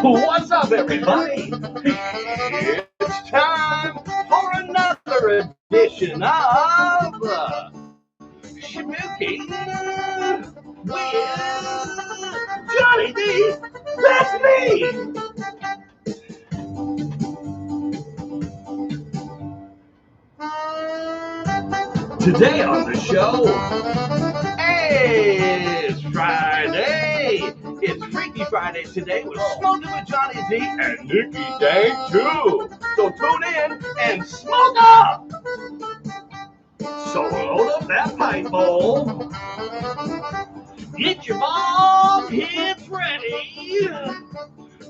What's up, everybody? It's time for another edition of Shabuki with Johnny D. That's me. Today on the show, it's Friday. It's Freaky Friday today with Smoking with Johnny D and Nikki Dank too. So tune in and smoke up. So load up that pipe bowl. Get your bomb hits ready.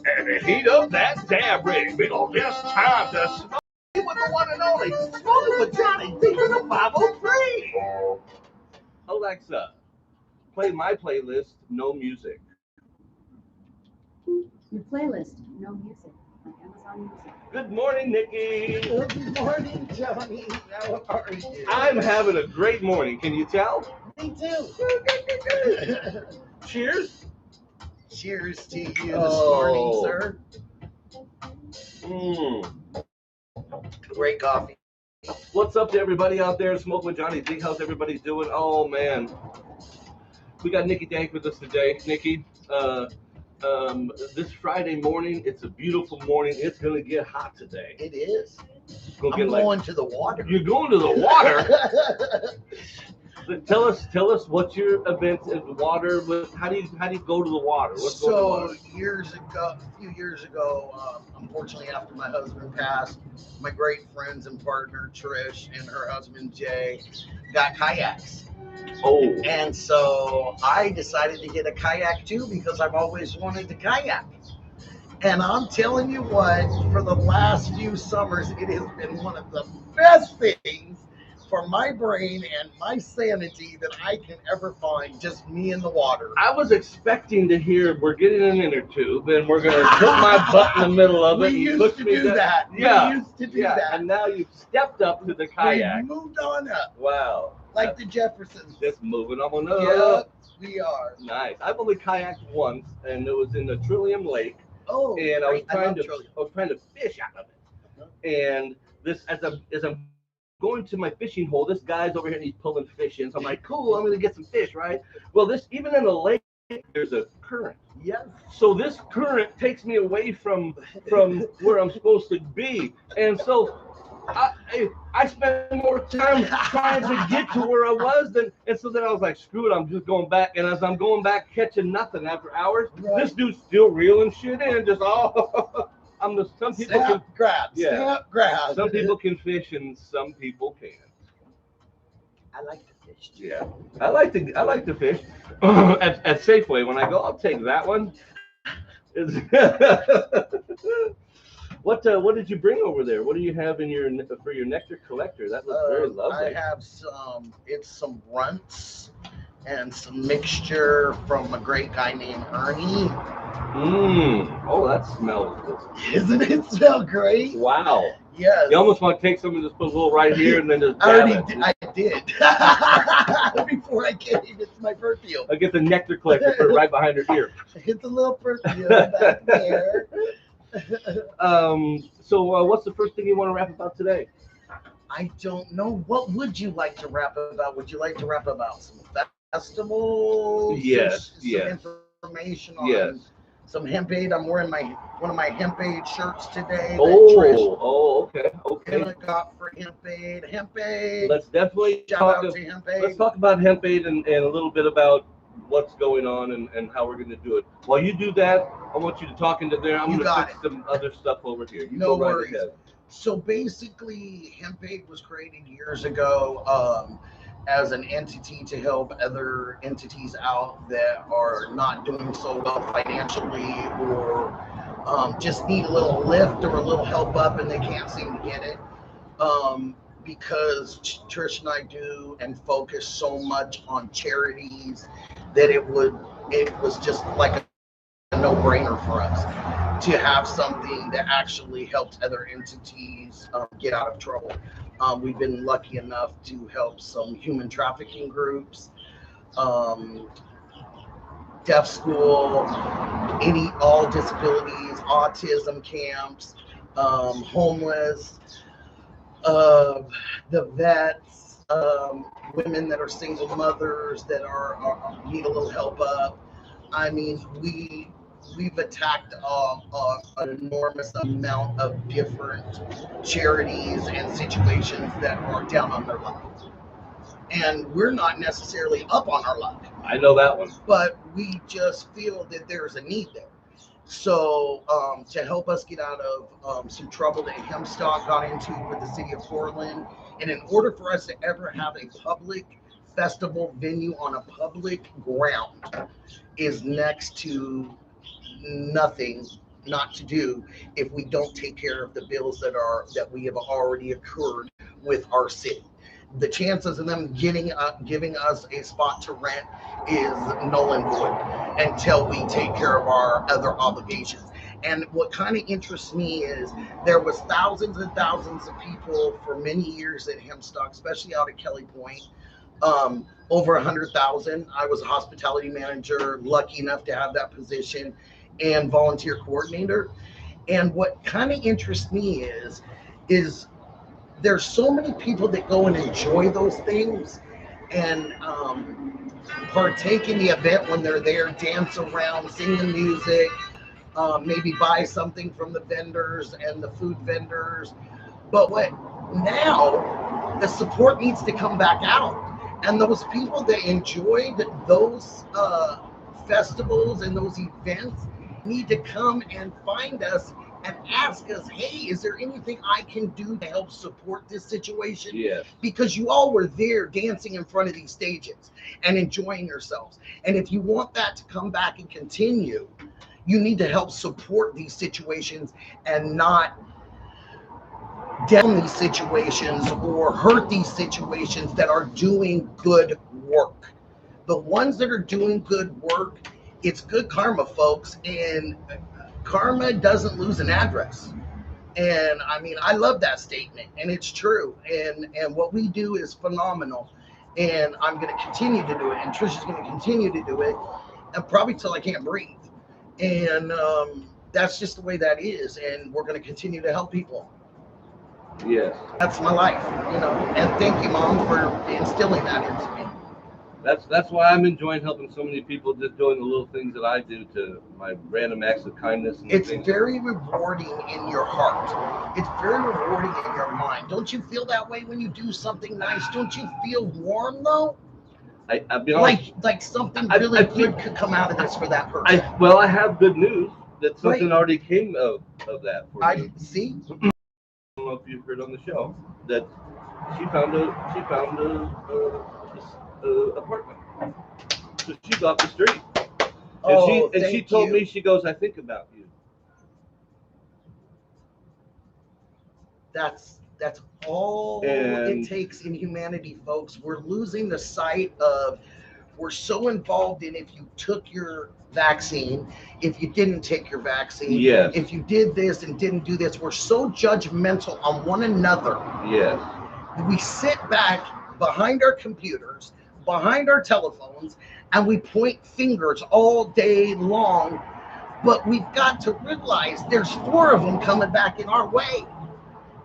And heat up that dab rig because it's time to smoke with the one and only Smoking with Johnny D in the 503. Alexa, play my playlist, No Music. Your playlist, No Music, on Amazon Music. Good morning, Nikki. Good morning, Johnny. How are you? I'm having a great morning. Can you tell? Me too. Cheers. Cheers to you this morning, sir. Great coffee. What's up to everybody out there? Smoke with Johnny D. How's everybody doing? Oh, man. We got Nikki Dank with us today. Nikki, this Friday morning, it's a beautiful morning. It's going to get hot today. It is. I'm going to the water. You're going to the water? Tell us what's your event at the water. How do you go to the water? What's going to the water? A few years ago, unfortunately after my husband passed, my great friends and partner Trish and her husband Jay got kayaks. Oh. And so I decided to get a kayak too because I've always wanted to kayak. And I'm telling you what, for the last few summers, it has been one of the best things for my brain and my sanity that I can ever find, just me in the water. I was expecting to hear we're getting an inner tube and we're going to put my butt in the middle of it. We used to do that. Yeah. We used to do that. And now you've stepped up to the kayak. We moved on up. Wow. Like the Jeffersons. Just moving on up. Yep, we are. Nice. I've only kayaked once, and it was in the Trillium Lake. Oh, and I was trying to fish out of it. And this, as I'm going to my fishing hole, this guy's over here and he's pulling fish in. So I'm like, cool, I'm gonna get some fish, right? Well, this, even in the lake, there's a current. Yes. So this current takes me away from where I'm supposed to be, and so I spent more time trying to get to where I was and so then I was like, screw it, I'm just going back. And as I'm going back, catching nothing after hours, This dude's still reeling shit in, just some people snap, can grab, snap, grab. Some people can fish and some people can't. I like to fish too. Yeah, I like to fish at Safeway. When I go, I'll take that one. What did you bring over there? What do you have for your nectar collector? That looks very lovely. I have some runts and some mixture from a great guy named Ernie. Oh, that smells good. Isn't it smell great? Wow. Yes. You almost want to take some and just put a little right here and then just I did. Before I came, it's my perfume. I get the nectar collector, put it right behind her ear. It's a little perfume back there. So what's the first thing you want to rap about today? I don't know. What would you like to rap about? Would you like to rap about some festivals? Yes. Some information on some hemp aid. I'm wearing one of my hemp aid shirts today. Okay. And I got for hemp aid. Let's definitely shout out to hemp aid. Let's talk about hemp aid and a little bit about what's going on and how we're going to do it. While you do that, I want you to talk into there. I'm going to fix some other stuff over here. You no go right worries. ahead. So basically, hemp aid was created years ago as an entity to help other entities out that are not doing so well financially or just need a little lift or a little help up and they can't seem to get it. Because Trish and I do and focus so much on charities that it was just like a no no-brainer for us to have something that actually helps other entities get out of trouble. We've been lucky enough to help some human trafficking groups, deaf school, all disabilities, autism camps, homeless, the vets, women that are single mothers that are need a little help up. I mean, we've attacked an enormous amount of different charities and situations that are down on their luck. And we're not necessarily up on our luck. I know that one. But we just feel that there's a need there. So to help us get out of some trouble that Hempstock got into with the city of Portland, and in order for us to ever have a public festival venue on a public ground is next to nothing not to do if we don't take care of the bills that we have already occurred with our city. The chances of them giving us a spot to rent is null and void until we take care of our other obligations. And what kind of interests me is there was thousands and thousands of people for many years at Hempstock, especially out at Kelly Point. Over 100,000. I was a hospitality manager, lucky enough to have that position, and volunteer coordinator. And what kind of interests me is there's so many people that go and enjoy those things and partake in the event when they're there, dance around, sing the music, maybe buy something from the vendors and the food vendors. But now the support needs to come back out. And those people that enjoyed those festivals and those events need to come and find us and ask us, hey, is there anything I can do to help support this situation? Yes. Because you all were there dancing in front of these stages and enjoying yourselves. And if you want that to come back and continue, you need to help support these situations and not down these situations or hurt these situations that are doing good work. The ones that are doing good work, it's good karma, folks, and karma doesn't lose an address. And I mean, I love that statement, and it's true. And what we do is phenomenal, and I'm going to continue to do it, and Trisha's going to continue to do it, and probably till I can't breathe. And that's just the way that is, and we're going to continue to help people. Yes. That's my life, and thank you, Mom, for instilling that into me. That's why I'm enjoying helping so many people, just doing the little things that I do to my random acts of kindness. And it's things. Very rewarding in your heart. It's very rewarding in your mind. Don't you feel that way when you do something nice? Don't you feel warm though? I'll be honest, like something really good could come out of this for that person. I have good news that something already came of that for you. See. I don't know if you've heard on the show that she found a apartment. So she's off the street. And she told me, she goes, I think about you. That's all it takes in humanity, folks. We're losing the sight of, we're so involved in if you took your vaccine, if you didn't take your vaccine, yes. If you did this and didn't do this. We're so judgmental on one another. Yes. We sit back behind our computers, behind our telephones, and we point fingers all day long. But we've got to realize there's 4 of them coming back in our way.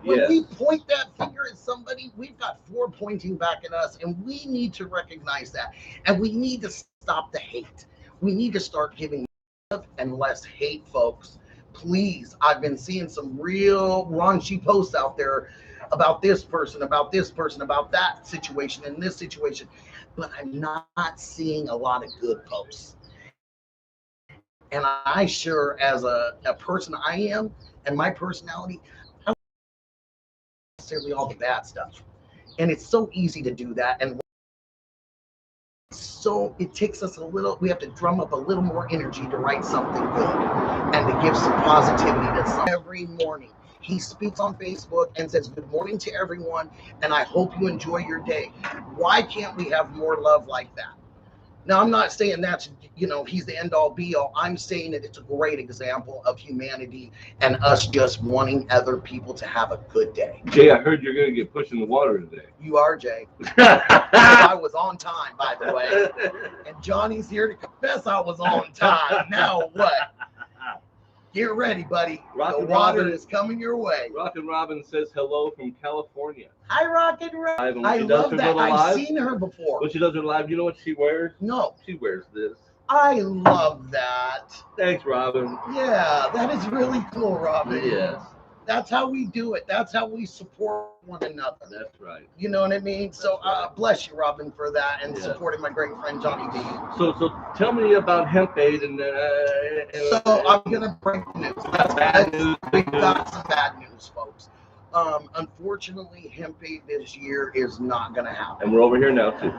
When we point that finger at somebody, we've got 4 pointing back at us, and we need to recognize that. And we need to stop the hate. We need to start giving love and less hate, folks. Please, I've been seeing some real raunchy posts out there about this person, about that situation, and this situation. But I'm not seeing a lot of good posts. And I sure, as a person I am, and my personality, I don't necessarily all the bad stuff. And it's so easy to do that. And so it takes us we have to drum up a little more energy to write something good and to give some positivity to someone. Every morning, he speaks on Facebook and says, good morning to everyone, and I hope you enjoy your day. Why can't we have more love like that? Now, I'm not saying that's, he's the end all be all. I'm saying that it's a great example of humanity and us just wanting other people to have a good day. Jay, I heard you're going to get pushed in the water today. You are, Jay. I was on time, by the way. And Johnny's here to confess I was on time. Now what? Get ready, buddy. The water is coming your way. Rockin' Robin says hello from California. Hi, Rockin' Robin. I She does love her that. little I've live. seen her before. When she does her live, you know what she wears? No. She wears this. I love that. Thanks, Robin. Yeah, that is really cool, Robin. Yes. That's how we do it. That's how we support one another. That's right. You know what I mean? So bless you, Robin, for that and Yeah. supporting my great friend Johnny D. So tell me about Hemp Aid and So I'm gonna break the news. That's bad news. We've got some bad news, folks. Unfortunately, Hemp Aid this year is not gonna happen. And we're over here now too.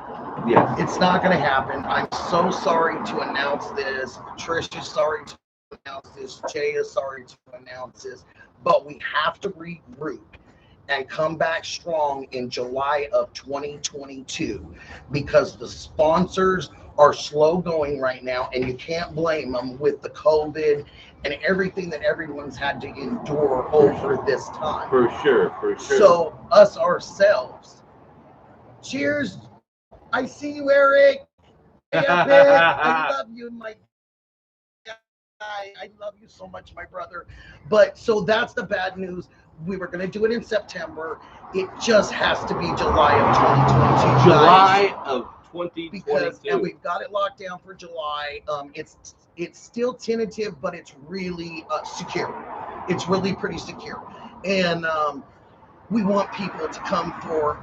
Yeah. It's not gonna happen. I'm so sorry to announce this. Trish is sorry to announce this. Jay is sorry to announce this. But we have to regroup and come back strong in July of 2022 because the sponsors are slow going right now, and you can't blame them with the COVID and everything that everyone's had to endure over this time. For sure. So us ourselves. Cheers. I see you, Eric. Hey, I love you, my guy. I love you so much, my brother. But so that's the bad news. We were going to do it in September. It just has to be July of 2022. July of 2022. And we've got it locked down for July. It's still tentative, but it's really secure. It's really pretty secure. And we want people to come for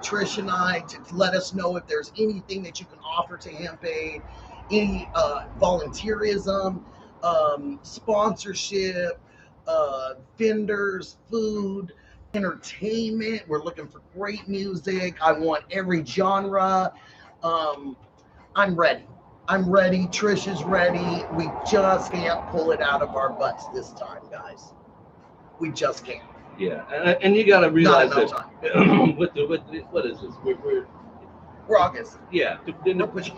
Trish and I to let us know if there's anything that you can offer to Hemp Aid, any volunteerism, sponsorship, vendors, food, entertainment. We're looking for great music. I want every genre. I'm ready. Trish is ready. We just can't pull it out of our butts this time, guys. We just can't. Yeah, and you got to realize that with what is this? We're August. Yeah, to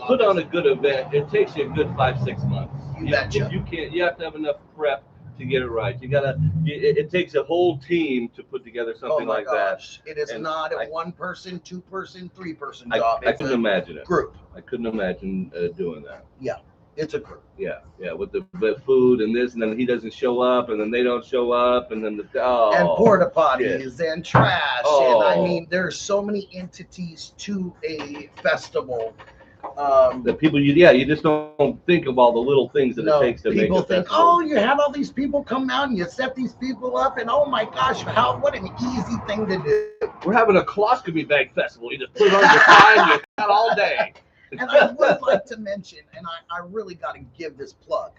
put on a good event, it takes you a good 5-6 months. You betcha. You have to have enough prep to get it right. It takes a whole team to put together something like that. It is not a 1 person, 2 person, 3 person job. I couldn't imagine it. Group. I couldn't imagine doing that. Yeah, it's a group. Yeah, with the food and this, and then he doesn't show up, and then they don't show up, and then and porta potties and trash, Oh. and I mean, there's so many entities to a festival. The people, you just don't think of all the little things that it takes to make people a think, festival. oh, you had all these people come out and you set these people up, and oh my gosh, what an easy thing to do. We're having a coloscopy bag festival. You just put it on your sign, you got all day. And I would like to mention, and I really got to give this plug,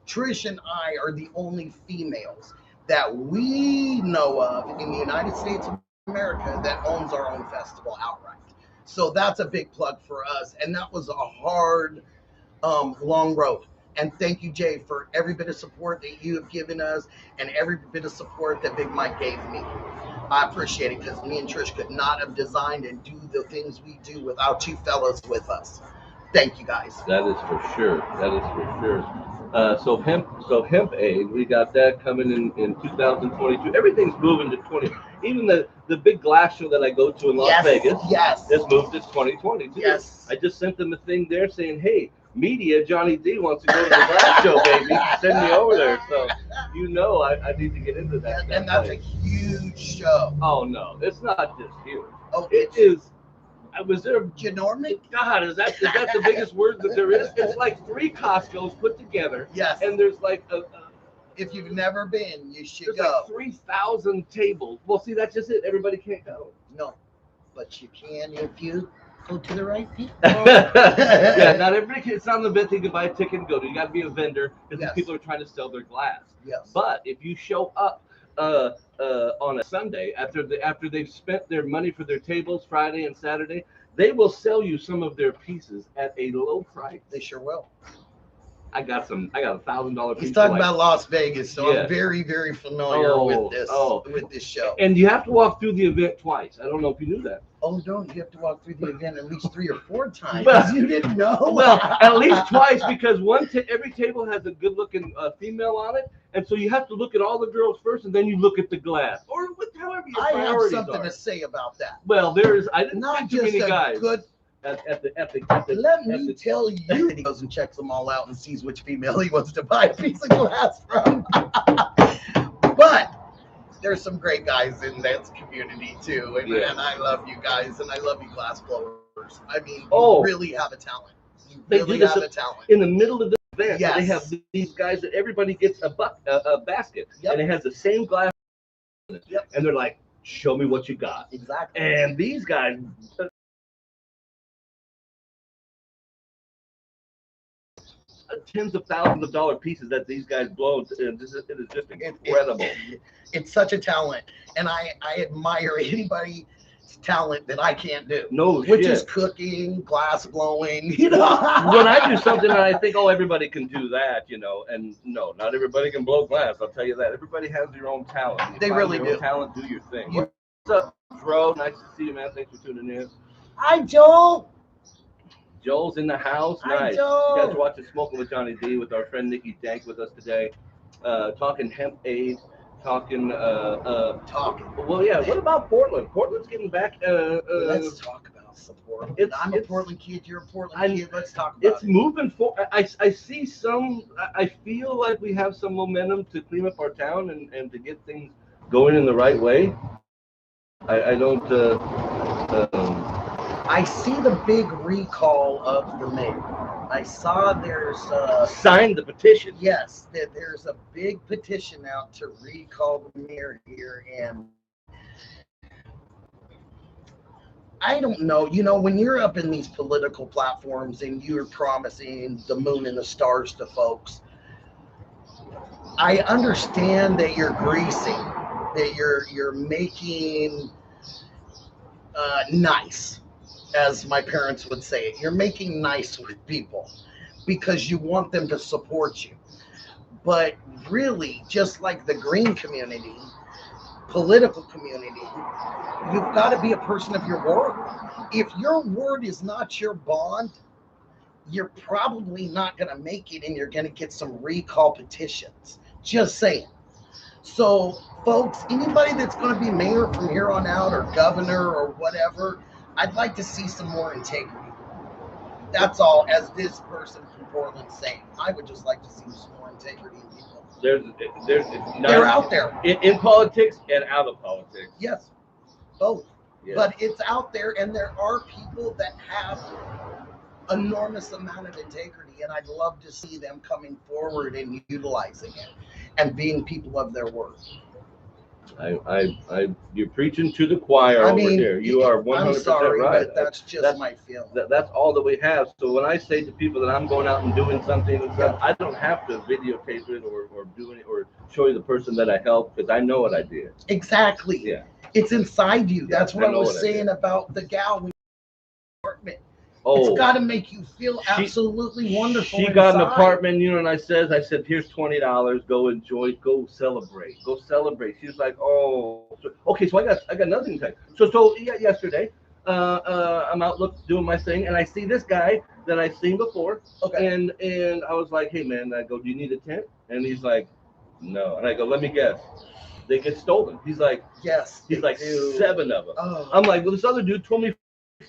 Trish and I are the only females that we know of in the United States of America that owns our own festival outright. So that's a big plug for us. And that was a hard, long road. And thank you, Jay, for every bit of support that you have given us and every bit of support that Big Mike gave me. I appreciate it because me and Trish could not have designed and do the things we do without you fellas with us. Thank you, guys. That is for sure. So Hemp Aid, we got that coming in 2022. Everything's moving to 20. Even the big glass show that I go to in Las Vegas, has moved to 2020 too. Yes. I just sent them a thing there saying, hey, media, Johnny D wants to go to the glass show, baby. Send me over there. So I need to get into that. And that's a huge show. Oh no, it's not just huge. Oh, it is. Was there? Ginormic? God, is that the biggest word that there is? It's like 3 Costco's put together. Yes. And there's like if you've never been, you should there's go. like 3,000 tables. Well, see, that's just it. Everybody can't go. No, but you can if you go to the right people. Yeah, not everybody can. It's not an event you can buy a ticket and go to. You got to be a vendor because these people are trying to sell their glass. Yes. But if you show up on a Sunday after they've spent their money for their tables Friday and Saturday, they will sell you some of their pieces at a low price. They sure will. I got $1,000 piece. He's talking about Las Vegas, so Yeah. I'm very, very familiar with this show. And you have to walk through the event twice. I don't know if you knew that. Oh, no, you have to walk through the event at least 3 or 4 times. Well- You didn't know? Well, at least twice, because every table has a good-looking female on it, and so you have to look at all the girls first, and then you look at the glass, or however your I have priorities something are. to say about that. Well, I didn't Not see too just many a guys good. at the Let me tell you, he goes and checks them all out and sees which female he wants to buy a piece of glass from. But there's some great guys in that community too, and, Yeah. and I love you guys, and I love you glass blowers. I mean, Oh. you really have a talent. You They really do this have a talent. in the middle of the event. Yes. They have these guys that everybody gets a basket, Yep. and it has the same glass in it. Yep. And they're like, "Show me what you got." Exactly. And these guys, tens of thousands of dollar pieces that these guys blow. It is just incredible. It's such a talent, and I admire anybody's talent that I can't do. No Which shit. is cooking, glass blowing, you know. When I do something and I think, oh, everybody can do that, and no, not everybody can blow glass. I'll tell you that. Everybody has their own talent. You They find really your do. own talent, do your thing. What's up, Dro? Nice to see you, man. Thanks for tuning in. Hi, Joel. Joel's in the house. Hi, Nice. Joel. You guys watching Smoking with Johnny D with our friend Nikki Dank with us today. Talking hemp aid. Talking. Well, yeah. What about Portland? Portland's getting back. Let's talk about support. I'm a Portland kid. You're a Portland kid. Let's talk about It's moving forward. I see some. I feel like we have some momentum to clean up our town and to get things going in the right way. I don't. I see the big recall of the mayor. I saw there's Signed the petition. yes, that there's a big petition out to recall the mayor here, and I don't know. When you're up in these political platforms and you're promising the moon and the stars to folks, I understand that you're greasing, that you're making nice, as my parents would say it. You're making nice with people because you want them to support you. But really, just like the green community, political community, you've got to be a person of your word. If your word is not your bond, you're probably not going to make it, and you're going to get some recall petitions. Just saying. So, folks, anybody that's going to be mayor from here on out, or governor, or whatever, I'd like to see some more integrity. That's all, as this person from Portland's saying. I would just like to see some more integrity in people. They're out there. In politics and out of politics. Yes, both. Yeah. But it's out there, and there are people that have enormous amount of integrity, and I'd love to see them coming forward and utilizing it and being people of their word. You're preaching to the choir over here. You are 100% I'm sorry, right. but that's just my feeling. That's all that we have. So when I say to people that I'm going out and doing something and stuff, I don't have to videotape it or do it or show you the person that I helped, because I know what I did. Exactly. Yeah. It's inside you. Yeah, That's what I know was what I saying did. about the gal in the apartment. Oh, It's got to make you feel absolutely wonderful. She got an inside. apartment, and I said, here's $20. Go enjoy. Go celebrate. She was like, oh, okay. So I got another thing to say. So yesterday, I'm out doing my thing, and I see this guy that I've seen before. Okay. And I was like, hey man, I go, do you need a tent? And he's like, no. And I go, let me guess. They get stolen. He's like, Yes. he's like do. 7 of them. Oh. I'm like, well, this other dude told me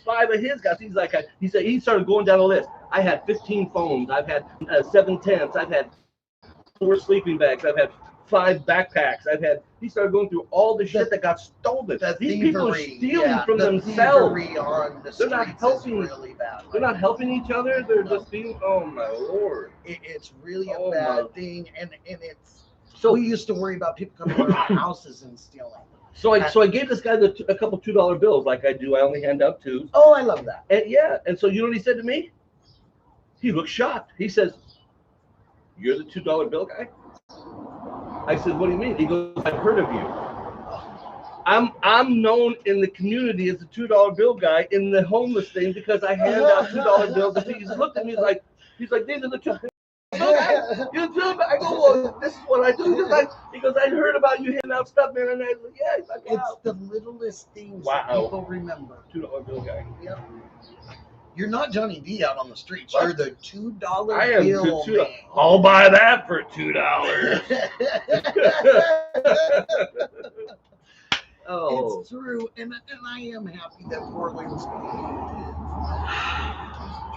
5 of his guys. He's like, he started going down the list. I had 15 phones. I've had 7 tents. I've had 4 sleeping bags. I've had 5 backpacks. He started going through all the shit that got stolen. These people are stealing from themselves. On the They're not streets helping. is really bad. They're not helping each other. They're just stealing. Oh my Lord. It's really a Oh, bad my. thing, and it's. So We used to worry about people coming around our houses and stealing. So I gave this guy a couple $2 bills, like I do. I only hand out 2s. Oh, I love that. And so you know what he said to me? He looked shocked. He says, "You're the $2 bill guy?" I said, "What do you mean?" He goes, "I've heard of you. I'm known in the community as the $2 bill guy in the homeless thing because I hand out $2 bills." And he just looked at me, he's like, "These are the $2 bill YouTube? I go, well, this is what I do because I heard about you handing out stuff, man, and I was like, yeah, it's like, wow. It's the littlest things Wow. that people remember. $2 bill guy. Yep. You're not Johnny D out on the streets. You're the $2 I am bill $2. man. I'll buy that for $2. Oh. It's true, and I am happy that Portland's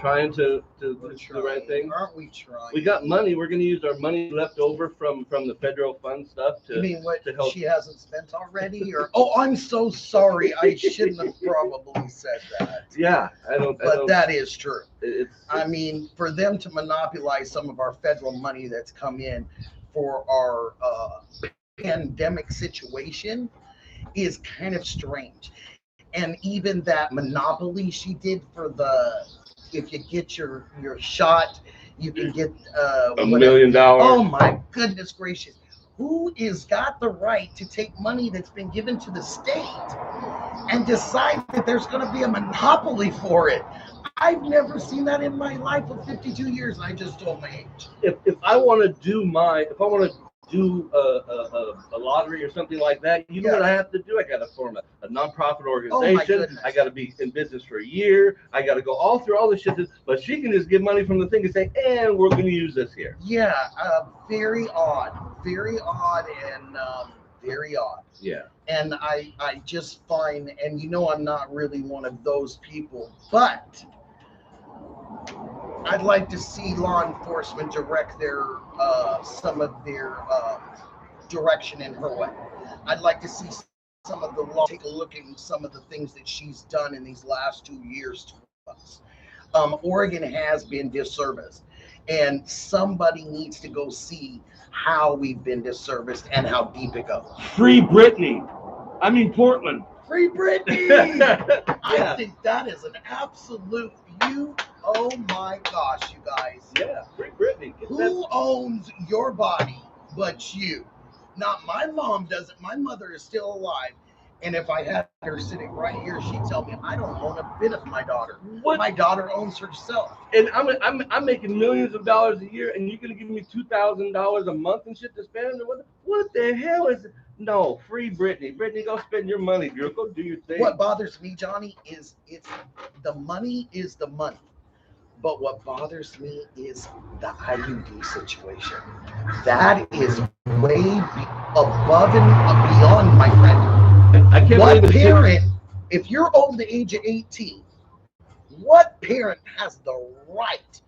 Trying to do we're the trying, right thing. aren't we trying? We got money. We're going to use our money left over from the federal fund stuff to. You mean what to help. she hasn't spent already? Or I'm so sorry. I shouldn't have probably said that. Yeah, But that is true. I mean, for them to monopolize some of our federal money that's come in for our pandemic situation is kind of strange. And even that monopoly she did for if you get your shot, you can get $1 million. Oh my goodness gracious. Who is got the right to take money that's been given to the state and decide that there's going to be a monopoly for it? I've never seen that in my life of 52 years. I just told my age. If I want to do a lottery or something like that, you know what I have to do? I got to form a nonprofit organization. I got to be in business for a year. I got to go all through all this shit. But she can just give money from the thing and say, and we're going to use this here. Yeah, very odd, and very odd. Yeah. And I just find, and I'm not really one of those people, but I'd like to see law enforcement direct some of their direction in her way. I'd like to see some of the law take a look at some of the things that she's done in these last 2 years to us. Oregon has been disserviced, and somebody needs to go see how we've been disserviced and how deep it goes. Free Britney. I mean Portland. Free Britney. Yeah. I think that is an absolute oh my gosh, you guys. Yeah, free Britney. Who owns your body but you? Not my mom doesn't. My mother is still alive. And if I had her sitting right here, she'd tell me I don't own a bit of my daughter. What? My daughter owns herself. And I'm making millions of dollars a year, and you're gonna give me $2,000 a month and shit to spend? What the hell is it? No, free Britney. Britney, go spend your money, girl. Go do your thing. What bothers me, Johnny, is the money is the money. But what bothers me is the IUD situation. That is way above and beyond, my friend. I can't What believe parent, if you're over the age of 18, what parent has the right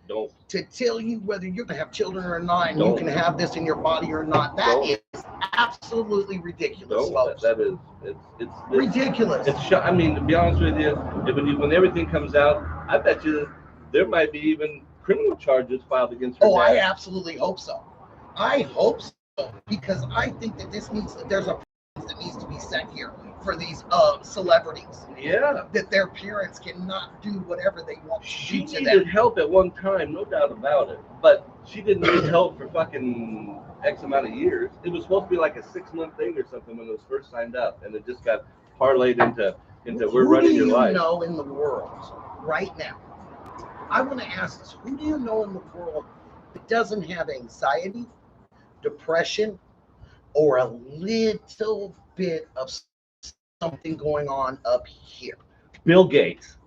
to tell you whether you're going to have children or not, and you can have this in your body or not? That is absolutely ridiculous, folks. That is, it's ridiculous. I mean, to be honest with you, when everything comes out, I bet you there might be even criminal charges filed against her. Oh, I absolutely hope so. I hope so, because I think that there's a that needs to be set here for these celebrities. Yeah. That their parents cannot do whatever they want to She do to them. needed help at one time, no doubt about it. But she didn't need help for fucking X amount of years. It was supposed to be like a 6-month thing or something when it was first signed up, and it just got parlayed into we're running your life. Who do you know in the world right now? I want to ask this. Who do you know in the world that doesn't have anxiety, depression, or a little bit of something going on up here? Bill Gates.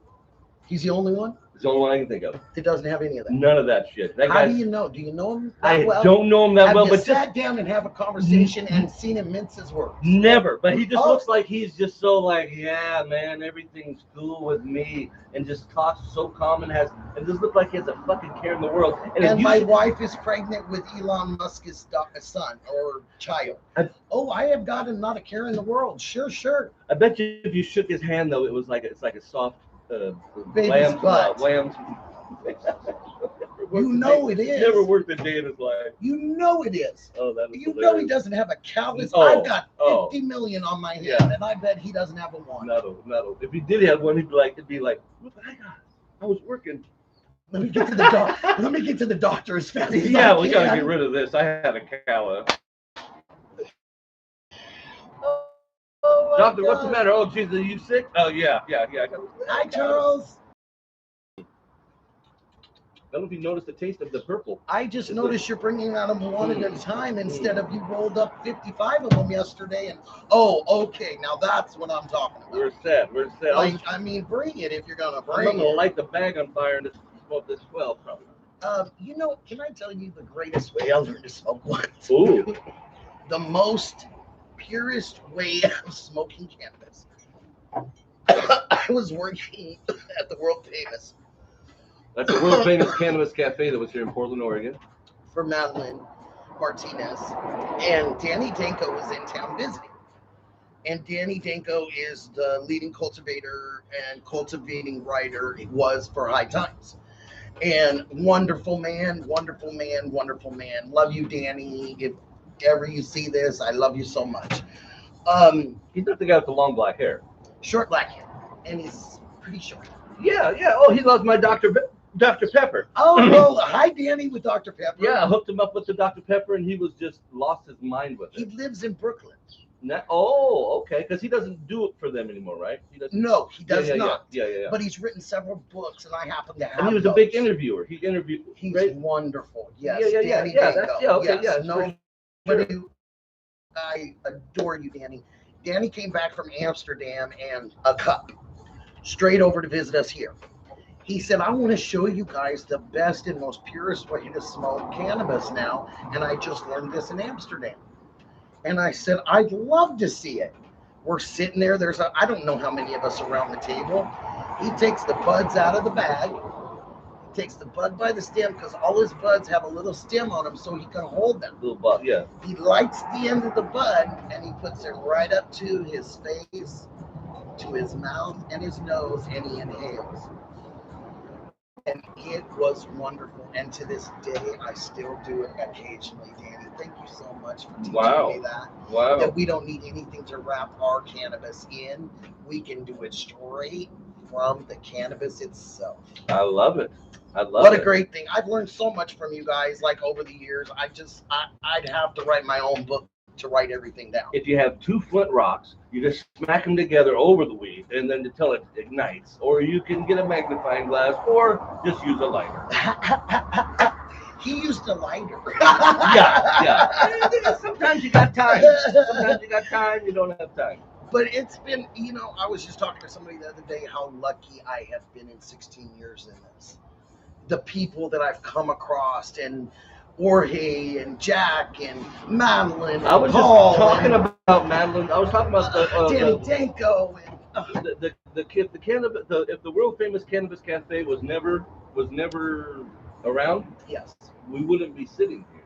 He's the only one? He's the only one I can think of. That doesn't have any of that. None of that shit. How do you know? Do you know him that well? I don't know him that well, Have you but sat down and have a conversation and seen him mince his words? Never. But he just looks like he's just so like, yeah, man, everything's cool with me, and just talks so calm and just looks like he has a fucking care in the world. And my wife is pregnant with Elon Musk's son or child. I have got not a care in the world. Sure. I bet you if you shook his hand though, it's like a soft baby's butt. Lamb's. You know it is. Never worked a day in his life. You know it is. Oh, that was You hilarious. know he doesn't have a callus. Oh, I've got 50 million on my hand, and I bet he doesn't have a one. No. If he did have one, it'd be like, look what I got. I was working. Let me get to the doctor. Let me get to the doctor as fast as Yeah, I we can. gotta get rid of this. I had a callus. Doctor, what's the matter? Oh, Jesus, are you sick? Oh, yeah. Hi, Charles. don't know if you noticed the taste of the purple. I just noticed you're bringing out them one at a time instead of you rolled up 55 of them yesterday. And oh, okay, now that's what I'm talking about. We're set. We're set. Like, I mean, bring it if you're gonna I'm bring not gonna it. light the bag on fire and just smoke this 12 probably. You know, can I tell you the greatest way I learned to smoke once? Ooh. The most purest way of smoking cannabis. I was working at the world famous That's the world famous cannabis cafe that was here in Portland, Oregon. for Madeline Martinez, and Danny Danko was in town visiting. And Danny Danko is the leading cultivator and cultivating writer. It was for High Times. And wonderful man, wonderful man, wonderful man. Love you, Danny. If ever you see this, I love you so much. He's not the guy with the long black hair. Short black hair, and he's pretty short. Yeah, yeah. Oh, he loves my Dr. Pepper. Oh, well, hi, Danny with Dr. Pepper. Yeah, I hooked him up with the Dr. Pepper, and he was just lost his mind with He it. lives in Brooklyn. Oh, okay. Because he doesn't do it for them anymore, right? He doesn't. No, he does not. Yeah. But he's written several books, and I happen to have And he was those. a big interviewer. He interviewed. He's right? wonderful. Yes. Yeah. Danny Danko. Okay, yes. yeah. No, Sure. I adore you, Danny. Danny came back from Amsterdam and a cup straight over to visit us here. He said, I want to show you guys the best and most purest way to smoke cannabis now. And I just learned this in Amsterdam. And I said, I'd love to see it. We're sitting there. I don't know how many of us around the table. He takes the buds out of the bag. He takes the bud by the stem because all his buds have a little stem on them so he can hold them. Little bud, yeah. He lights the end of the bud and he puts it right up to his face, to his mouth and his nose, and he inhales. And it was wonderful. And to this day, I still do it occasionally, Danny. Thank you so much for teaching me that. Wow. That we don't need anything to wrap our cannabis in. We can do it straight from the cannabis itself. I love it. I love What it. a great thing. I've learned so much from you guys, like over the years. I'd have to write my own book to write everything down. If you have two flint rocks, you just smack them together over the weed and then until it ignites. Or you can get a magnifying glass or just use a lighter. He used a lighter. Yeah. Sometimes you got time. Sometimes you got time, you don't have time. But it's been, I was just talking to somebody the other day how lucky I have been in 16 years in this. The people that I've come across, and Jorge and Jack and Madeline. I was Paul just talking about Madeline. I was talking about Danny Danko and if the world famous cannabis cafe was never around, yes. we wouldn't be sitting here.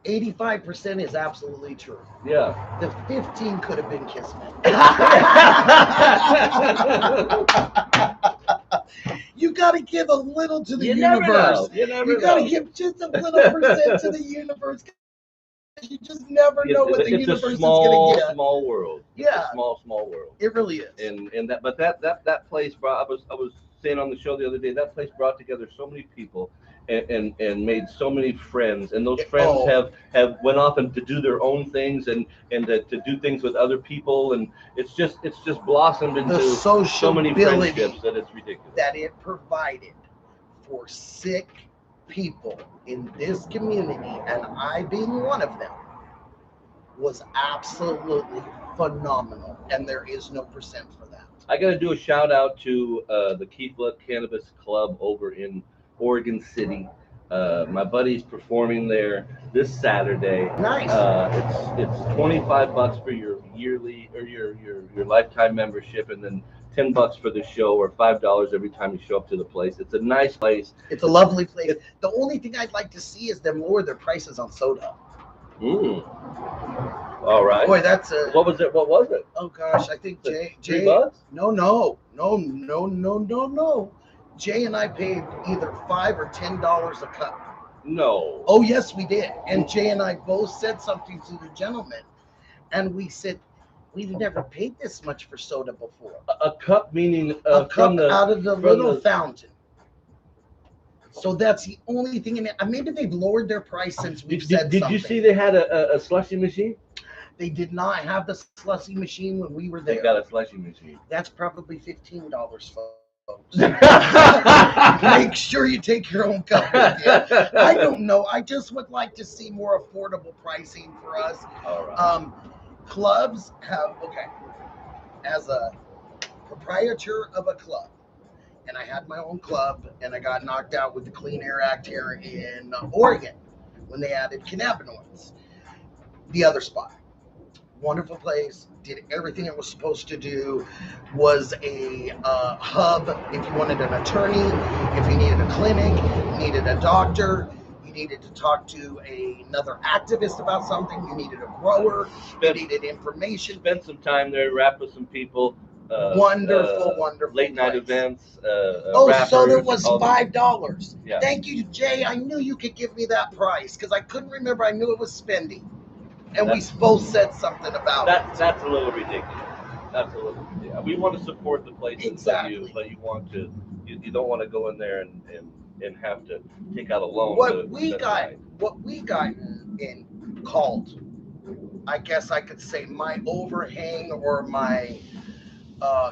%85 is absolutely true. Yeah. The 15 could have been Kismet. You got to give a little to the universe. You got to give just a little percent to the universe. You just never know what the universe is going to get. Small world. Yeah. It's a small world. It really is. And that place brought. I was saying on the show the other day, that place brought together so many people and made so many friends, and those friends have went off and to do their own things and to do things with other people, and it's just blossomed into so many friendships that it's ridiculous. That it provided for sick people in this community, and I being one of them, was absolutely phenomenal, and there is no percent for that. I got to do a shout out to the Keithlet Cannabis Club over in Oregon City. My buddy's performing there this Saturday. Nice. It's $25 for your yearly or your lifetime membership, and then $10 for the show, or $5 every time you show up to the place. It's a nice place. It's a lovely place. The only thing I'd like to see is them lower their prices on soda. All right. Boy, that's a. What was it? Oh gosh, I think Jay. $3? No. Jay and I paid either $5 or $10 a cup. No. Oh yes, we did. And Jay and I both said something to the gentleman, and we said, we've never paid this much for soda before. A cup meaning a cup out of the little the fountain. So that's the only thing in it. Maybe they've lowered their price since we've said did something. you see they had a slushy machine? They did not have the slushy machine when we were They there. got a slushy machine. That's probably $15, folks. Make sure you take your own cup with you. I don't know. I just would like to see more affordable pricing for us. All right. Clubs have, okay, as a proprietor of a club, and I had my own club, and I got knocked out with the Clean Air Act here in Oregon when they added cannabinoids. The other spot, wonderful place, did everything it was supposed to do, was a hub if you wanted an attorney, if you needed a clinic, needed a doctor, you needed to talk to another activist about something, you needed a grower, you needed information. Spend some time there, rap with some people. Wonderful late night place. events. Oh, rappers, so there was all that. $5. Yeah. Thank you, Jay. I knew you could give me that price because I couldn't remember. I knew it was spending, and we both said something about it. That's a little ridiculous. That's a little ridiculous. We want to support the places, Exactly. but you want to, you don't want to go in there and have to take out a loan. What we got in called, I guess I could say, my overhang or my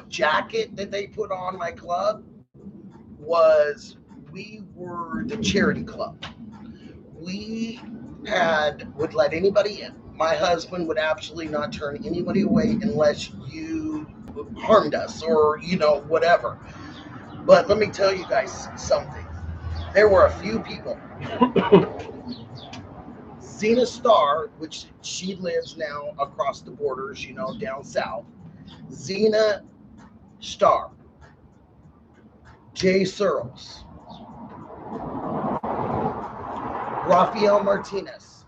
jacket that they put on my club was we were the charity club. We would let anybody in. My husband would absolutely not turn anybody away unless you harmed us or whatever. But let me tell you guys something. There were a few people. Zena Starr, which she lives now across the borders, down south. Zena Starr, Jay Searles, Rafael Martinez,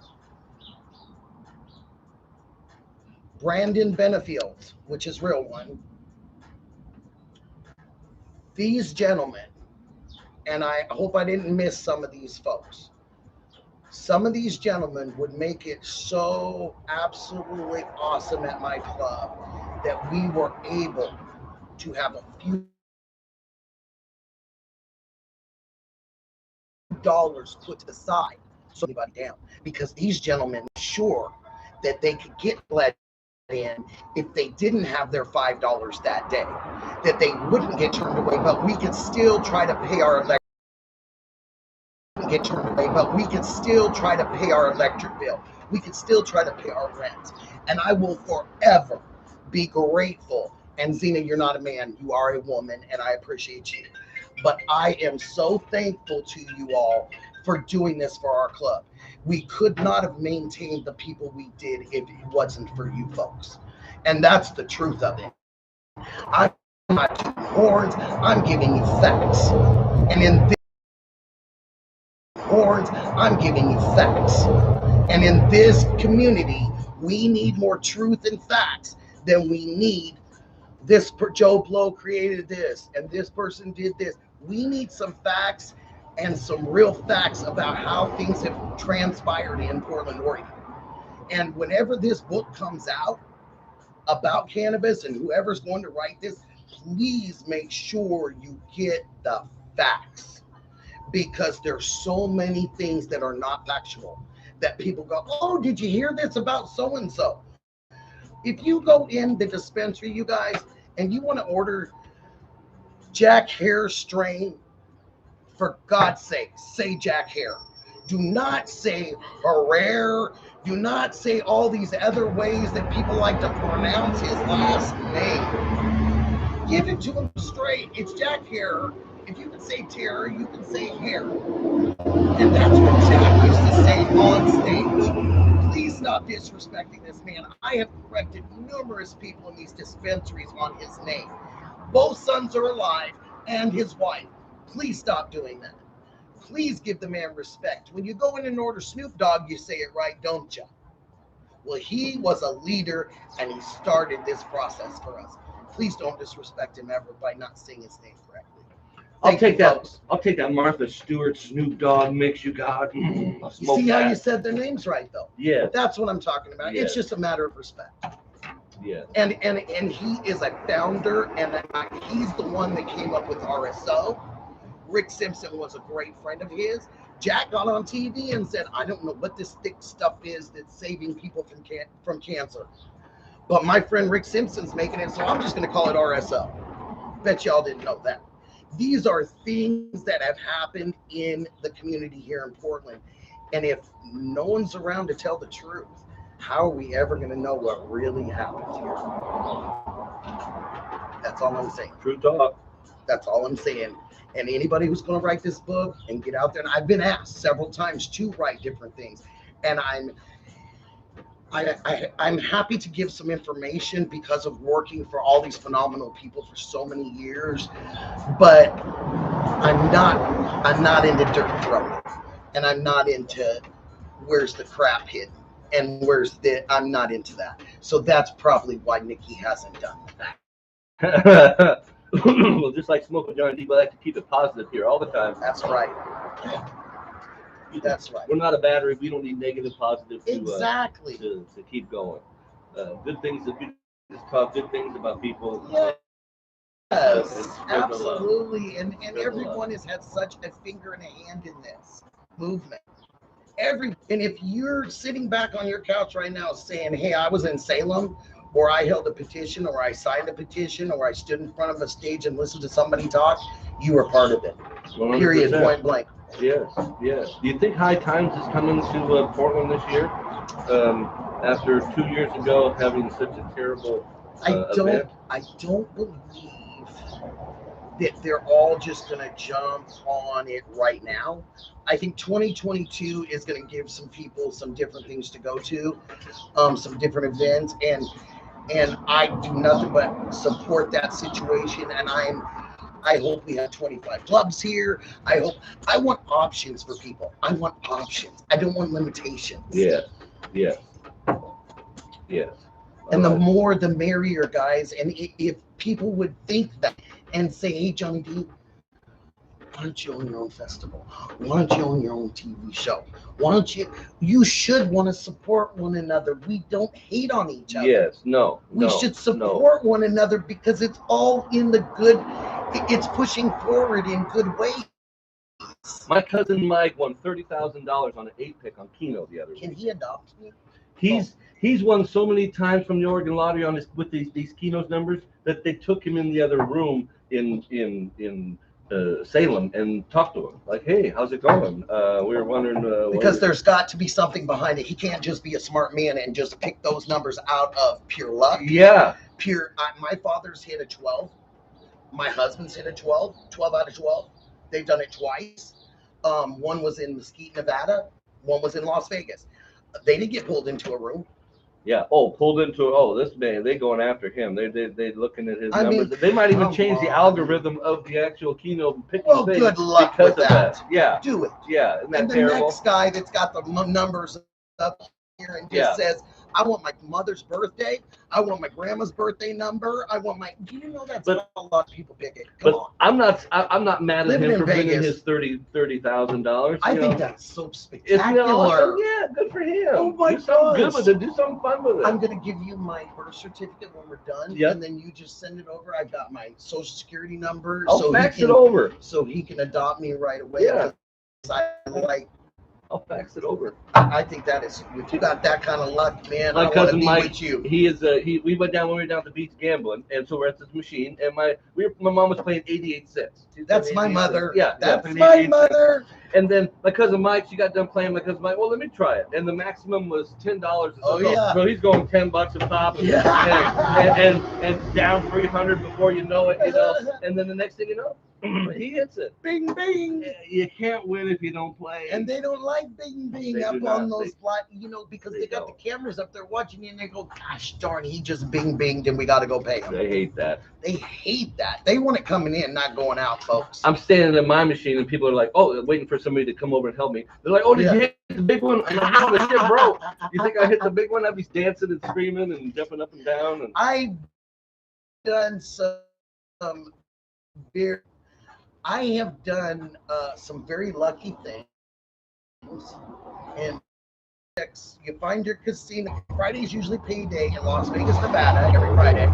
Brandon Benefield, which is real one. These gentlemen, and I hope I didn't miss some of these folks. Some of these gentlemen would make it so absolutely awesome at my club that we were able to have a few dollars put to the side so anybody down, because these gentlemen were sure that they could get let in if they didn't have their $5 that day, that they wouldn't get turned away, but we could still try to pay our electric bill. We could still try to pay our rent. And I will forever be grateful. And Zena, you're not a man, you are a woman, and I appreciate you. But I am so thankful to you all for doing this for our club. We could not have maintained the people we did if it wasn't for you folks. And that's the truth of it. I'm not tooting horns, I'm giving you facts. And in this community, we need more truth and facts than we need this Joe Blow created this and this person did this. We need some facts and some real facts about how things have transpired in Portland, Oregon. And whenever this book comes out about cannabis, and whoever's going to write this, please make sure you get the facts, because there's so many things that are not factual that people go, oh, did you hear this about so-and-so? If you go in the dispensary, you guys, and you want to order Jack Hare strain, for God's sake, say Jack Hare. Do not say Herrera. Do not say all these other ways that people like to pronounce his last name. Give it to him straight. It's Jack Hare. If you can say Terror, you can say Hare. And that's what Jack used to say on stage. Please stop disrespecting this man. I have corrected numerous people in these dispensaries on his name. Both sons are alive, and his wife. Please stop doing that. Please give the man respect. When you go in and order Snoop Dogg, you say it right, don't you? Well, he was a leader, and he started this process for us. Please don't disrespect him ever by not saying his name correctly. I'll take that Martha Stewart Snoop Dogg mix you got. You see how you said their names right, though? Yeah. That's what I'm talking about. Yeah. It's just a matter of respect. Yeah. And he is a founder, and he's the one that came up with RSO. Rick Simpson was a great friend of his. Jack got on TV and said, I don't know what this thick stuff is that's saving people from cancer. But my friend Rick Simpson's making it, so I'm just going to call it RSO. Bet y'all didn't know that. These are things that have happened in the community here in Portland. And if no one's around to tell the truth, how are we ever going to know what really happened here? That's all I'm saying. True talk. That's all I'm saying. And anybody who's going to write this book and get out there, and I've been asked several times to write different things, and I'm happy to give some information because of working for all these phenomenal people for so many years, but I'm not into dirt throwing, and I'm not into where's the crap hidden and I'm not into that. So that's probably why Nikki hasn't done that. Well, just like Smoke with Johnny D, we like to keep it positive here all the time. That's right. That's right. We're not a battery. We don't need negative, positive Exactly. to keep going. Good things that we just talk good things about people. Yes, absolutely. And everyone has had such a finger and a hand in this movement. And if you're sitting back on your couch right now saying, hey, I was in Salem, or I held a petition, or I signed a petition, or I stood in front of a stage and listened to somebody talk, you were part of it. 100%. Period, point blank. Yes, yes. Do you think High Times is coming to Portland this year? After 2 years ago having such a terrible event? I don't believe that they're all just going to jump on it right now. I think 2022 is going to give some people some different things to go to, some different events, and I do nothing but support that situation. And I hope we have 25 clubs here. I want options for people. I want options. I don't want limitations. Yes, yes, yes. And the more the merrier, guys. And if people would think that and say, hey, Johnny D, why don't you own your own festival? Why don't you own your own TV show? Why don't you should want to support one another. We don't hate on each other. Yes, no. We should support one another because it's all in the good, it's pushing forward in good ways. My cousin Mike won $30,000 on an 8-pick on Keno the other week. Can he adopt me? He's won so many times from the Oregon Lottery on with these Keno's numbers that they took him in the other room in Salem and talked to him like, hey, how's it going? We were wondering because there's got to be something behind it. He can't just be a smart man and just pick those numbers out of pure luck. Yeah, my father's hit a 12. My husband's hit a 12 out of 12. They've done it twice. One was in Mesquite, Nevada. One was in Las Vegas. They didn't get pulled into a room. Yeah. Pulled into. This man. They going after him. They looking at his numbers. They might even change the algorithm of the actual Keno picking thing. Well, good luck with that. Yeah. Do it. Yeah. Isn't that and the terrible? next guy that's got the numbers up here and just says, I want my mother's birthday. I want my grandma's birthday number. Do you know that's not a lot of people pick it? Come on. I'm not mad at him for winning his $30,000. I think that's so spectacular. Isn't it awesome? Yeah, good for him. Oh my God. Do something good with it. Do something fun with it. I'm gonna give you my birth certificate when we're done, and then you just send it over. I've got my social security number. I'll fax it over. So he can adopt me right away. Yeah. I'll fax it over. I think that is, if you got that kind of luck, man, my cousin Mike, with you. We went down when we were down at the beach gambling, and so we're at this machine, and my mom was playing 88 cents. That's my mother. Yeah, that's my mother. And then my cousin Mike, she got done playing. My cousin Mike, well, let me try it. And the maximum was $10. Oh yeah. So he's going $10 a top, and down 300 before you know it, And then the next thing you know, he hits it. Bing, bing. You can't win if you don't play. And they don't like bing, bing up on those because they got the cameras up there watching you, and they go, gosh darn, he just bing, binged, and we got to go pay him. They hate that. They want it coming in, not going out, folks. I'm standing at my machine, and people are like, waiting for somebody to come over and help me. They're like, did you hit the big one? I'm like, no, the shit broke. You think I hit the big one? I'd be dancing and screaming and jumping up and down. And I've done some very... I have done some very lucky things, and you find your casino. Friday's usually payday in Las Vegas, Nevada. Every Friday,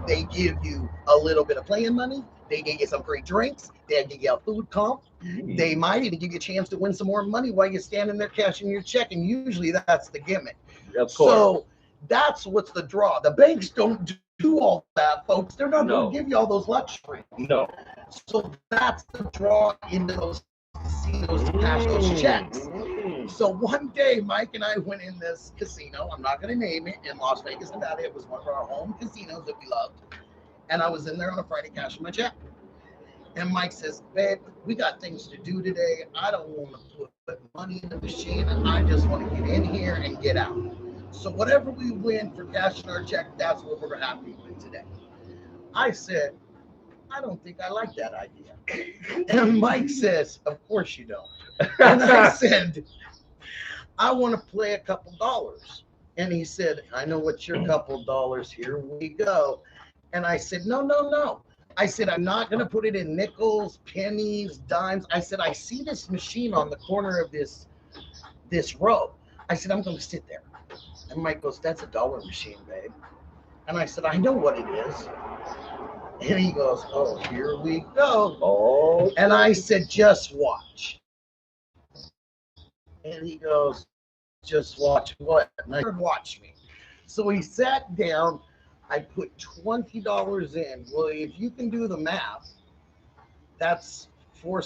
they give you a little bit of playing money They give you some free drinks. They give you a food comp. They might even give you a chance to win some more money while you're standing there cashing your check. And usually that's the gimmick. Of course. So that's what's the draw. The banks don't do all that, folks. They're not No. going to give you all those luxuries. No. So that's the draw into those casinos to cash those checks. So one day, Mike and I went in this casino. I'm not going to name it, in Las Vegas, Nevada. It was one of our home casinos that we loved. And I was in there on a Friday cashing my check. And Mike says, babe, we got things to do today. I don't want to put money in the machine. I just want to get in here and get out. So whatever we win for cashing our check, that's what we're happy with today. I said, I don't think I like that idea. And Mike says, of course you don't. And I said, I want to play a couple dollars. And he said, I know what's your couple dollars. Here we go. And I said, no. I said, I'm not going to put it in nickels, pennies, dimes. I said, I see this machine on the corner of this row. I said, I'm going to sit there. And Mike goes, that's a dollar machine, babe. And I said, I know what it is. And he goes, oh, here we go. Oh. And I said, just watch. And he goes, just watch what? And I said, watch me. So he sat down. I put $20 in. Well, if you can do the math, that's four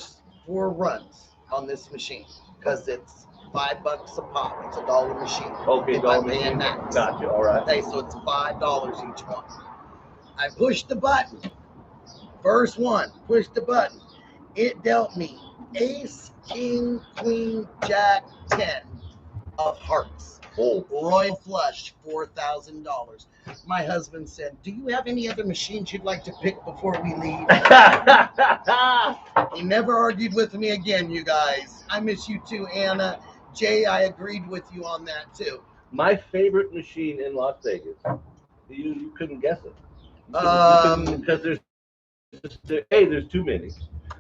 runs on this machine because it's $5 a pop. It's a dollar machine. Okay, dollar machine. Gotcha. All right. Okay, so it's $5 each one. I pushed the button. First one, push the button. It dealt me ace, king, queen, jack, 10 of hearts. Oh. Royal flush, $4,000. My husband said, do you have any other machines you'd like to pick before we leave? He never argued with me again, you guys. I miss you too, Anna. Jay, I agreed with you on that too. My favorite machine in Las Vegas. You couldn't guess it. Because there's too many.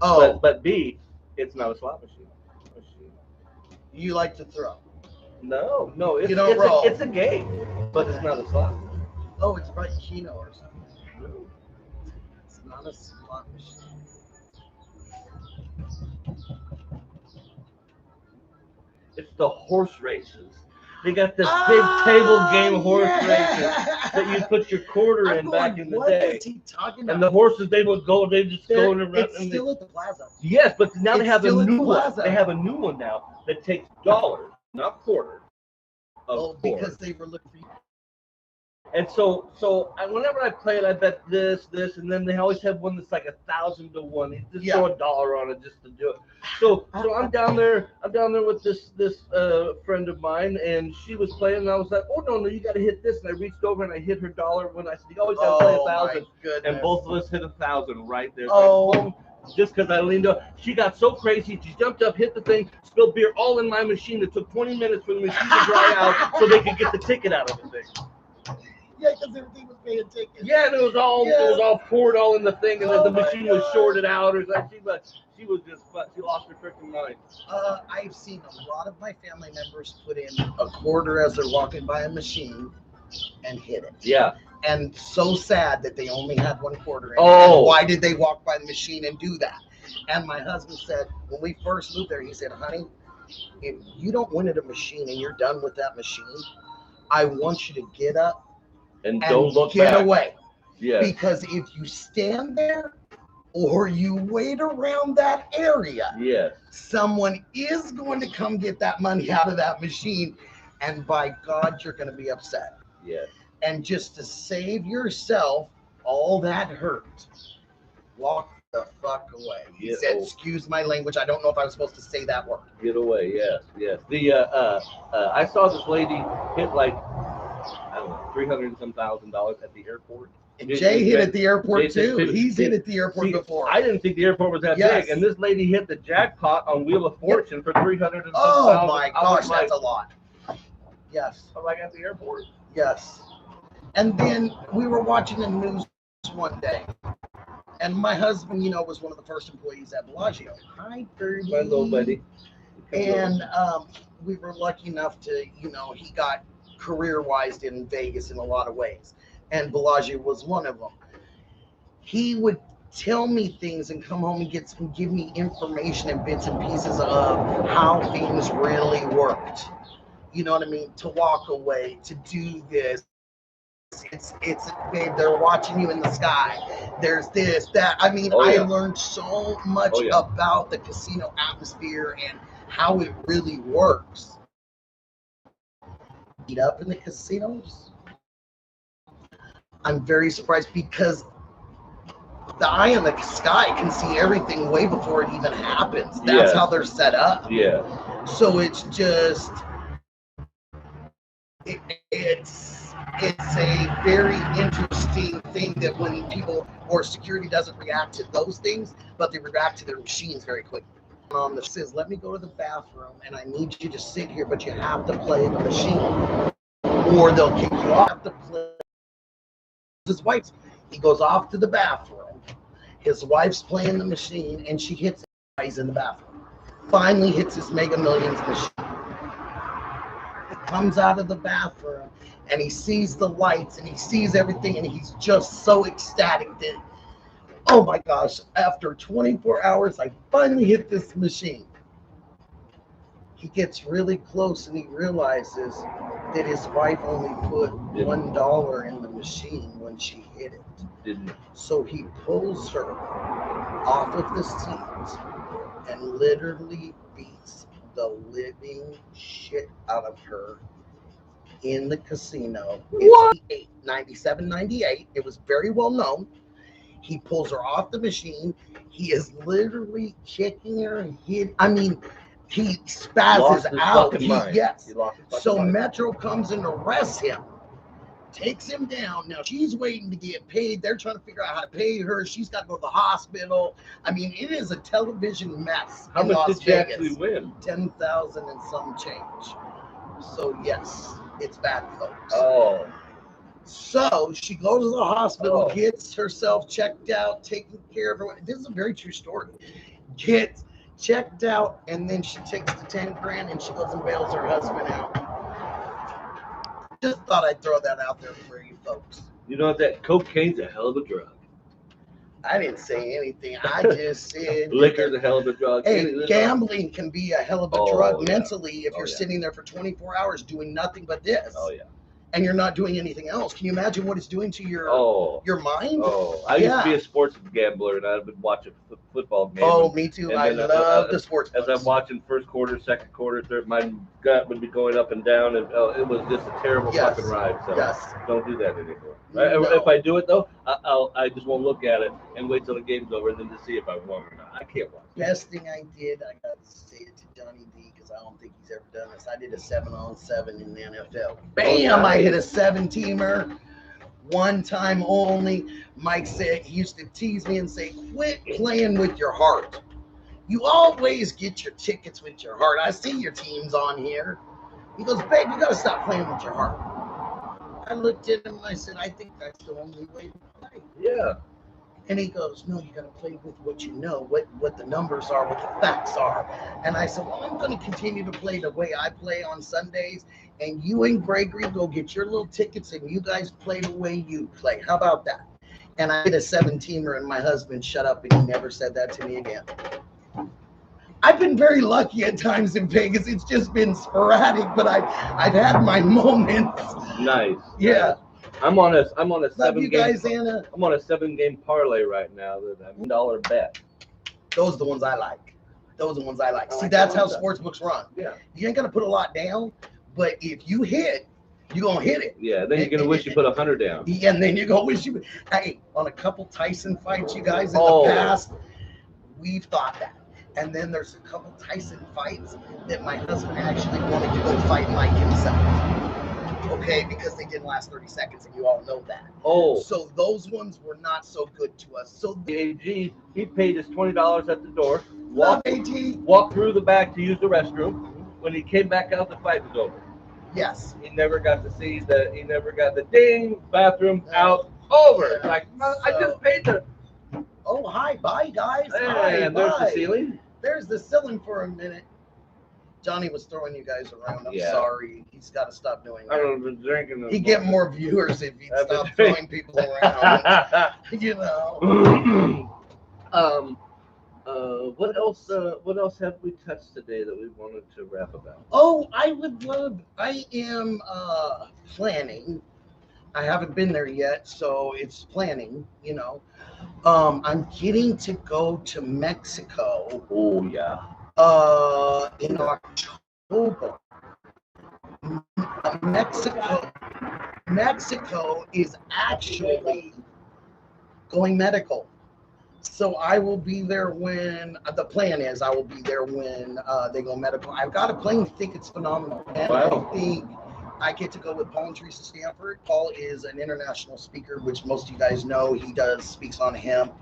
Oh, But B, it's not a slot machine. you like to throw. No, it's, You don't roll. It's a game, but it's not a slot. Oh, it's probably Keno or something. It's not a slot machine. It's the horse races. They got this big table game horse races that you put your quarter in back in the day. What is he talking about? And the horses, they just go in around. It's still at the plaza. Yes, but now they It's have a still at the new one. plaza. They have a new one now that takes dollars, not quarters. Because they were looking for you. And so whenever I play it, I bet this, and then they always have one that's like 1,000 to 1. They just throw $1 on it just to do it. So I'm down there with this friend of mine, and she was playing, and I was like, oh no, you got to hit this, and I reached over and I hit her dollar when I said, you always got to play 1,000, and both of us hit 1,000 right there. Oh. So boom, just because I leaned up, she got so crazy, she jumped up, hit the thing, spilled beer all in my machine. It took 20 minutes for the machine to dry out so they could get the ticket out of the thing. Yeah, because everything was paying tickets. Yeah, and it was all poured all in the thing, and the machine was shorted out or something. She lost her freaking mind. I've seen a lot of my family members put in a quarter as they're walking by a machine and hit it. Yeah. And so sad that they only had one quarter in. Oh. And why did they walk by the machine and do that? And my husband said, when we first moved there, he said, honey, if you don't win at a machine and you're done with that machine, I want you to get up and don't look get back. away. Yeah. Because if you stand there or you wait around that area, someone is going to come get that money out of that machine, and by God, you're going to be upset. Yeah. And just to save yourself all that hurt, walk the fuck away. He said, excuse my language. I don't know if I was supposed to say that word. Get away. Yes. The I saw this lady hit like, I don't know, $300 and some thousand at the airport. And Jay hit at the airport too. He's hit at the airport before. I didn't think the airport was that big, and this lady hit the jackpot on Wheel of Fortune for $300 and some thousand. Oh my gosh, that's a lot. Yes. Like at the airport. Yes. And then we were watching the news one day, and my husband, was one of the first employees at Bellagio. Hi, Birdie. My little buddy. And we were lucky enough to, he got career-wise in Vegas in a lot of ways, and Bellagio was one of them. He would tell me things and come home and give me information and bits and pieces of how things really worked. You know what I mean? To walk away, to do this. It's babe, they're watching you in the sky. There's this, that. I mean, I learned so much about the casino atmosphere and how it really works. Eat up in the casinos. I'm very surprised because the eye in the sky can see everything way before it even happens. That's how they're set up. Yeah. So it's just it's a very interesting thing that when people or security doesn't react to those things, but they react to their machines very quickly. That says, let me go to the bathroom and I need you to sit here, but you have to play the machine or they'll kick you off the play. His wife, he goes off to the bathroom. His wife's playing the machine and she hits him while he's in the bathroom. Finally hits his Mega Millions machine. He comes out of the bathroom and he sees the lights and he sees everything and he's just so ecstatic that, oh my gosh, after 24 hours, I finally hit this machine. He gets really close and he realizes that his wife only put $1 in the machine when she hit it. So he pulls her off of the seat and literally beats the living shit out of her in the casino. What? 97, 98. It was very well known. He pulls her off the machine. He is literally kicking her. He spazzes out. Yes. So Metro comes and arrests him, takes him down. Now she's waiting to get paid. They're trying to figure out how to pay her. She's got to go to the hospital. I mean, it is a television mess. How much did she actually win? 10,000 and some change. So yes, it's bad, folks. Oh. So she goes to the hospital, gets herself checked out, taken care of her. This is a very true story. Gets checked out, and then she takes the 10 grand and she goes and bails her husband out. Just thought I'd throw that out there for you folks. You know that cocaine's a hell of a drug. I didn't say anything. I just said liquor's a hell of a drug. Hey, gambling can be a hell of a drug mentally if you're sitting there for 24 hours doing nothing but this. Oh yeah. And you're not doing anything else. Can you imagine what it's doing to your mind? Oh, I used to be a sports gambler, and I've been watching football games. Oh, me too. I love the sports. As I'm watching first quarter, second quarter, third, my gut would be going up and down, and it was just a terrible fucking ride. So don't do that anymore. No. If I do it though, I just won't look at it and wait till the game's over, and then to see if I won or not. I can't watch. Best thing I did, I got to say it to Johnny D because I don't think he's ever done this. I did a 7-on-7 in the NFL. Bam! I hit a 7-teamer. One time only. Mike said he used to tease me and say, "Quit playing with your heart. You always get your tickets with your heart. I see your teams on here." He goes, "Babe, you got to stop playing with your heart." I looked at him and I said, "I think that's the only way to play." Yeah. And he goes, "No, you got to play with what you know, what the numbers are, what the facts are." And I said, "Well, I'm going to continue to play the way I play on Sundays, and you and Gregory go get your little tickets, and you guys play the way you play. How about that?" And I did a 7-teamer, and my husband shut up, and he never said that to me again. I've been very lucky at times in Vegas. It's just been sporadic, but I've had my moments. Nice. Yeah. I'm on a Love 7 you game. guys, Anna. I'm on a 7-game parlay right now. That $1 bet. Those are the ones I like. See, that's how sportsbooks run. Yeah. You ain't gonna put a lot down, but if you hit, you're gonna hit it. Yeah. Then you're gonna wish you put 100 down. Yeah, and then you're gonna wish you. Hey, on a couple Tyson fights, you guys in the past, we've thought that. And then there's a couple Tyson fights that my husband actually wanted to go fight Mike himself. Okay, because they didn't last 30 seconds, and you all know that. Oh. So those ones were not so good to us. So the AG, he paid us $20 at the door. Walked through the back to use the restroom. When he came back out, the fight was over. Yes. He never got to see he never got the ding, bathroom, out, over. Yeah. Like, I just paid the. Oh, hi, bye, guys. And there's the ceiling. There's the ceiling for a minute. Johnny was throwing you guys around. I'm sorry. He's got to stop doing that. I don't been drinking. He'd get more viewers if he'd stop throwing people around. You know. What else? What else have we touched today that we wanted to rap about? Oh, I am planning. I haven't been there yet, so it's planning, you know. I'm getting to go to Mexico Oh yeah. in October. Mexico Mexico is actually going medical. So I will be there when the plan is I will be there when they go medical. I've got a plane tickets phenomenal, and Wow. I think I get to go with Paul and Teresa Stanford. Paul is an international speaker, which most of you guys know. He speaks on hemp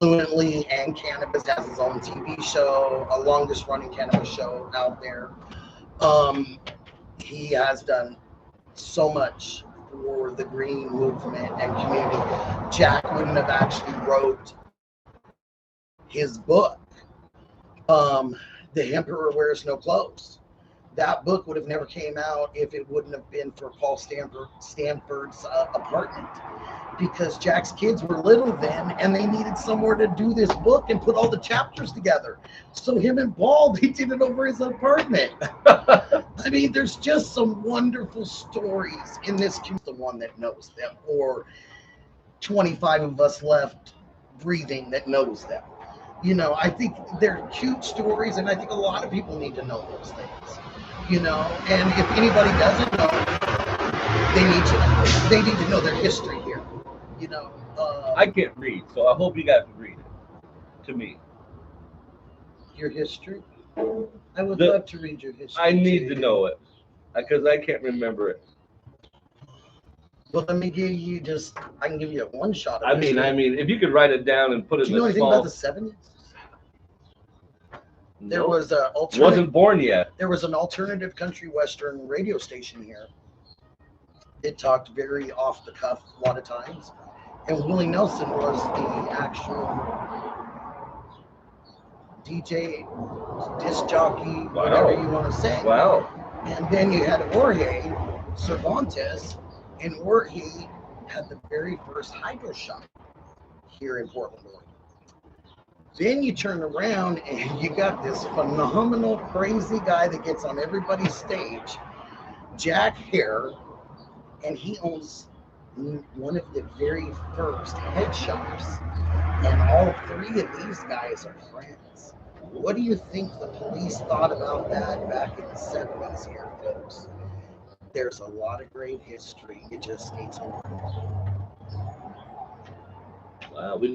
fluently and cannabis. Has his own TV show, a longest running cannabis show out there. Um, he has done so much for the green movement and community. Jack wouldn't have actually wrote his book, The Emperor Wears No Clothes. That book would have never came out if it wouldn't have been for Paul Stanford's apartment, because Jack's kids were little then and they needed somewhere to do this book and put all the chapters together. So him and Paul, they did it over his apartment. I mean, there's just some wonderful stories in this community. The one that knows them, or 25 of us left breathing that knows them. You know, I think they're cute stories, and I think a lot of people need to know those things. You know, and if anybody doesn't know, they need to know. They need to know their history here. You know, I can't read, so I hope you guys read it to me. your history. I would The- love to read your history. I need to know it because I can't remember it. Well, let me give you I can give you a one shot. I mean, if you could write it down and put it Do you in know a anything small. about the 70s? There No. was a Wasn't born yet. There was an alternative country western radio station here. It talked very off the cuff a lot of times, and Willie Nelson was the actual DJ, disc jockey, whatever you want to say. Wow. And then you had Jorge Cervantes, and Jorge had the very first hydro shop here in Portland, Oregon. Then you turn around and you got this phenomenal, crazy guy that gets on everybody's stage, Jack Hare, and he owns one of the very first head shops. And all three of these guys are friends. What do you think the police thought about that back in the 70s here, folks? There's a lot of great history. It just needs more. Wow. We